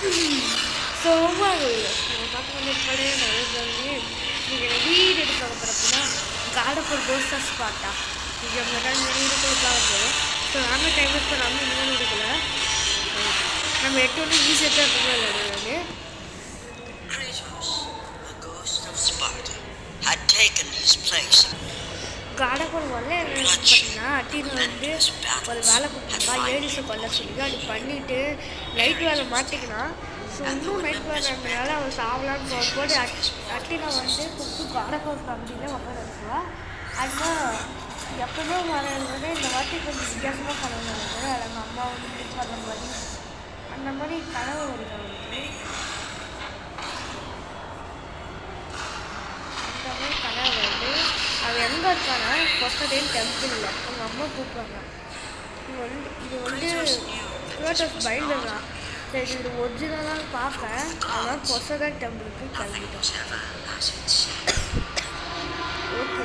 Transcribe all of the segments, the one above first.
So அது நம்ம பார்க்க வந்து கடையே நிறைய நீங்கள் வீடு எடுக்க போகிறப்பனா காடப்பூர் கோஸ்டர்ஸ் பார்த்தா இங்கே மெட்டால் வீடு கொடுக்கலாம் போதும். ஸோ நாங்கள் டைம் வேஸ்ட் பண்ணாமல் இன்னும் எடுக்கல. நம்ம 8 ஒன்று ஈஸியாக தான் இருக்கவே இல்லை. காடப்பூர் வரல என்ன பார்த்தீங்கன்னா அட்டியில் வந்து ஒரு வேலை கொடுத்தாங்க லேடிஸை கொல்ல சொல்லி அது பண்ணிவிட்டு நைட் வேலை மாட்டிக்கினான். ஸோ இன்னும் நைட் வேலைனால அவன் சாவலான்னு போட்டு அட்டியில் வந்து குக்கு காடப்பூர் கம்பெனியில் உட்கார வச்சுருவான். அதுதான் எப்பவுமே வரது இந்த வாட்டி கொஞ்சம் வித்தியாசமாக கனவு வருது. அது எங்கள் அம்மா வந்து வர்ற மாதிரி அந்த மாதிரி கனவு வருது அவனுக்கு. அந்த மாதிரி கனவு வருது. அவன் எங்கே இருக்கானா கொஸ்டடைன் டெம்பிளில் அவங்க அம்மா கூப்பிட்றாங்க. இது வந்து கிரேட்டஸ் பயந்துடுறான். சரி இது ஒரிஜினலாக பார்ப்பேன். அதனால் கொஸ்டடைன் டெம்பிளுக்கு கிளம்பிட்டோம். ஓகே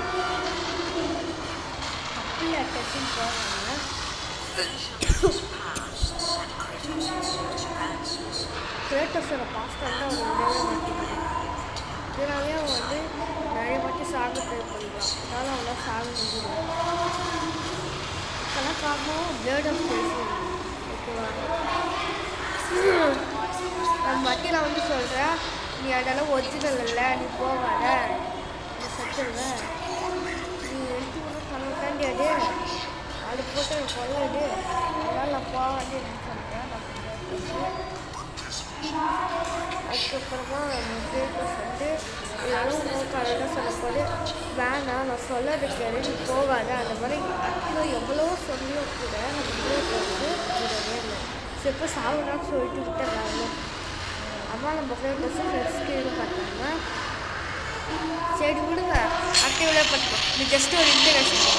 கப்பில் டெஸ்டிங் போகிறாங்க. கிரேட்டஸோட பாஸ்டா வந்து அவர் விடவே மாட்டேங்கிறான். இதனாலே அவன் வந்து நிறைய வாட்டி சாக ட்ரை பண்ணுறான். அதனால அவனால சாக முடியும். இதெல்லாம் காரணம் பிளேட் ஆஃப் பேசும். ஓகேவா நான் மட்டியில் வந்து சொல்கிறேன் நீ அதெல்லாம் ஒரிஜினல் இல்லை நீ போகாத நீ செத்துருவேன் நீ எடுத்து கூட கனவு தாண்டியாது அது போட்டு கொள்ளாது அதனால் நான் போகாது சொல்கிறேன். அதுக்கப்புறமா பேப்பர்ஸ் வந்து எல்லாரும் உணவுக்காரதான் சொல்லப்போது வேணாம் நான் சொல்லதுக்கு நீ போகாத அந்த மாதிரி அக்கில் எவ்வளோ சொல்லியும் கூட நம்ம பேப்பர்ஸ் விடவே இல்லை. சரி இப்போ சாப்பிட்றான்னு சொல்லிட்டு விட்டுறாங்க. அம்மா நம்ம பேப்பர்ஸு ஃபஸ்ட்டு இது பார்த்தாங்க. சரி விடுங்க அட்டை விட பார்த்துக்கோ. இது ஜஸ்ட் ஒரு இன்டர்நேஷனல்